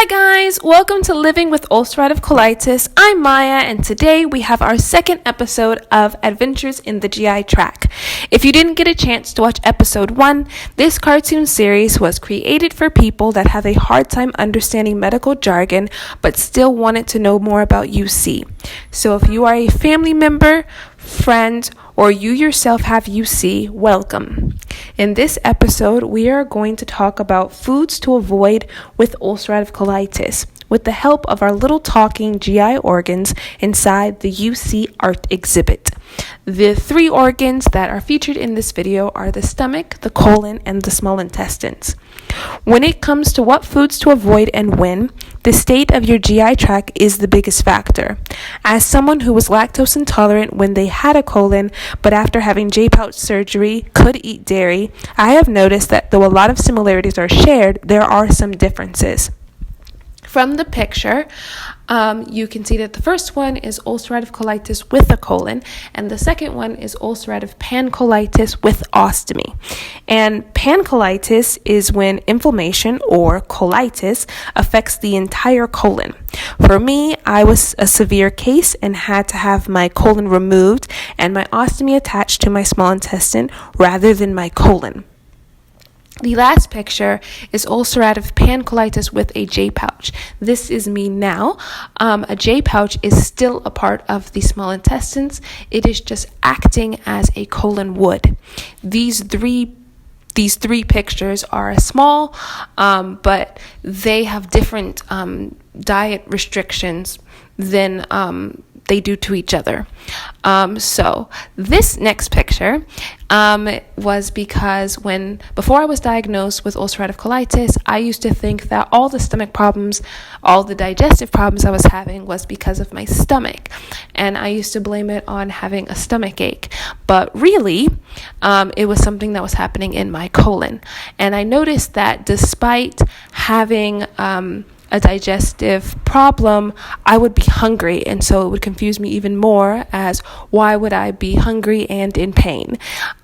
Hi guys, welcome to Living with Ulcerative Colitis. I'm Maya, and today we have our second episode of Adventures in the GI Tract. If you didn't get a chance to watch episode 1, this cartoon series was created for people that have a hard time understanding medical jargon but still wanted to know more about UC. So if you are a family member, friend, or you yourself have UC, welcome. In this episode, we are going to talk about foods to avoid with ulcerative colitis with the help of our little talking GI organs inside the UC art exhibit. The 3 organs that are featured in this video are the stomach, the colon, and the small intestines. When it comes to what foods to avoid and when, the state of your GI tract is the biggest factor. As someone who was lactose intolerant when they had a colon, but after having J-pouch surgery could eat dairy, I have noticed that though a lot of similarities are shared, there are some differences. From the picture, you can see that the first one is ulcerative colitis with a colon, and the second one is ulcerative pancolitis with ostomy. And pancolitis is when inflammation or colitis affects the entire colon. For me, I was a severe case and had to have my colon removed and my ostomy attached to my small intestine rather than my colon. The last picture is ulcerative pancolitis with a J-pouch. This is me now. A J-pouch is still a part of the small intestines. It is just acting as a colon would. These three pictures are small, but they have different diet restrictions than they do to each other. So this next picture was because before I was diagnosed with ulcerative colitis, I used to think that all the stomach problems, all the digestive problems I was having was because of my stomach. And I used to blame it on having a stomach ache. But really, it was something that was happening in my colon. And I noticed that despite having a digestive problem, I would be hungry, and so it would confuse me even more as why would I be hungry and in pain.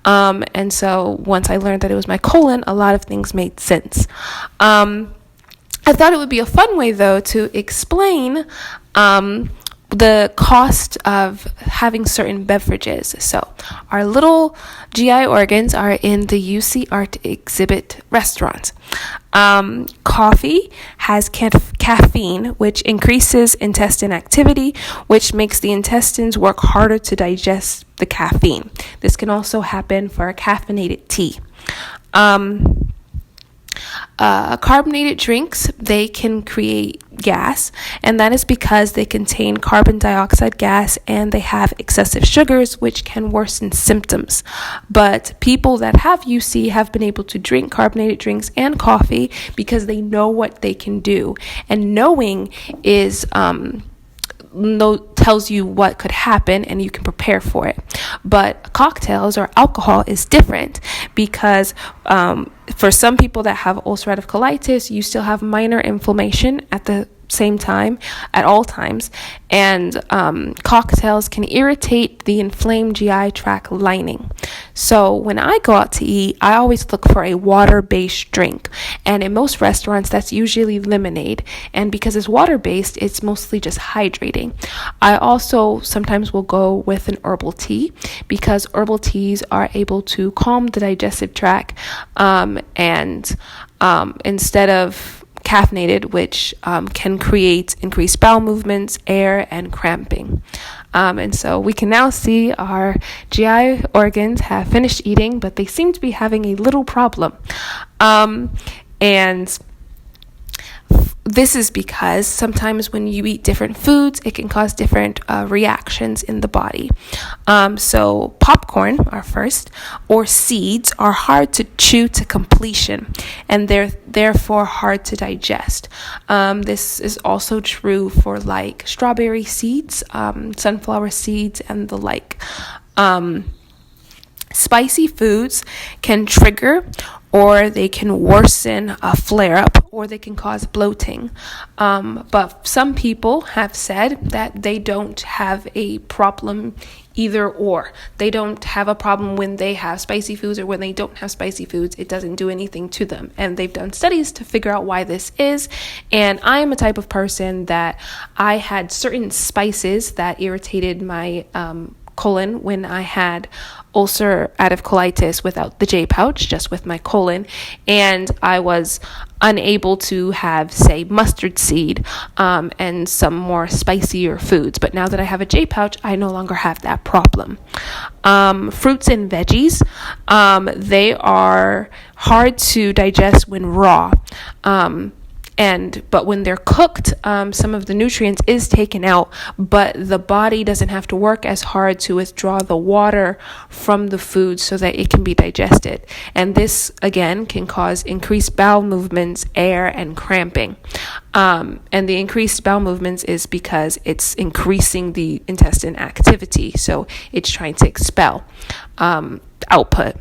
And so once I learned that it was my colon, a lot of things made sense. I thought it would be a fun way though to explain the cost of having certain beverages. So our little GI organs are in the UC art exhibit restaurant. Coffee has caffeine, which increases intestine activity, which makes the intestines work harder to digest the caffeine. This can also happen for a caffeinated tea. Carbonated drinks, they can create gas, and that is because they contain carbon dioxide gas and they have excessive sugars, which can worsen symptoms. But people that have UC have been able to drink carbonated drinks and coffee because they know what they can do, and knowing is tells you what could happen and you can prepare for it. But cocktails or alcohol is different because for some people that have ulcerative colitis, you still have minor inflammation at the same time, at all times, and cocktails can irritate the inflamed GI tract lining. So when I go out to eat, I always look for a water-based drink, and in most restaurants that's usually lemonade, and because it's water-based, it's mostly just hydrating. I also sometimes will go with an herbal tea because herbal teas are able to calm the digestive tract, and instead of caffeinated, which can create increased bowel movements, air, and cramping. And so we can now see our GI organs have finished eating, but they seem to be having a little problem. And this is because sometimes when you eat different foods, it can cause different reactions in the body. So popcorn are first, or seeds are hard to chew to completion, and they're therefore hard to digest. This is also true for like strawberry seeds, sunflower seeds, and the like. Spicy foods can trigger or they can worsen a flare-up, or they can cause bloating. But some people have said that they don't have a problem either or. They don't have a problem when they have spicy foods or when they don't have spicy foods. It doesn't do anything to them. And they've done studies to figure out why this is. And I am a type of person that I had certain spices that irritated my colon when I had ulcerative colitis without the J pouch, just with my colon, and I was unable to have, say, mustard seed and some more spicier foods. But now that I have a J pouch, I no longer have that problem. Fruits and veggies, they are hard to digest when raw. But when they're cooked, some of the nutrients is taken out, but the body doesn't have to work as hard to withdraw the water from the food so that it can be digested. And this, again, can cause increased bowel movements, air, and cramping. And the increased bowel movements is because it's increasing the intestine activity. So it's trying to expel output.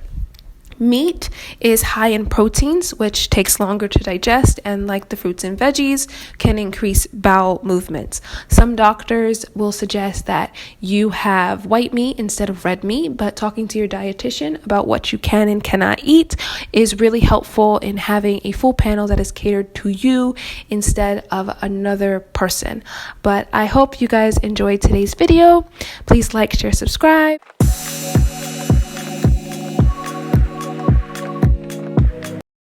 Meat is high in proteins, which takes longer to digest, and like the fruits and veggies, can increase bowel movements. Some doctors will suggest that you have white meat instead of red meat, but talking to your dietitian about what you can and cannot eat is really helpful in having a full panel that is catered to you instead of another person. But I hope you guys enjoyed today's video. Please like, share, subscribe.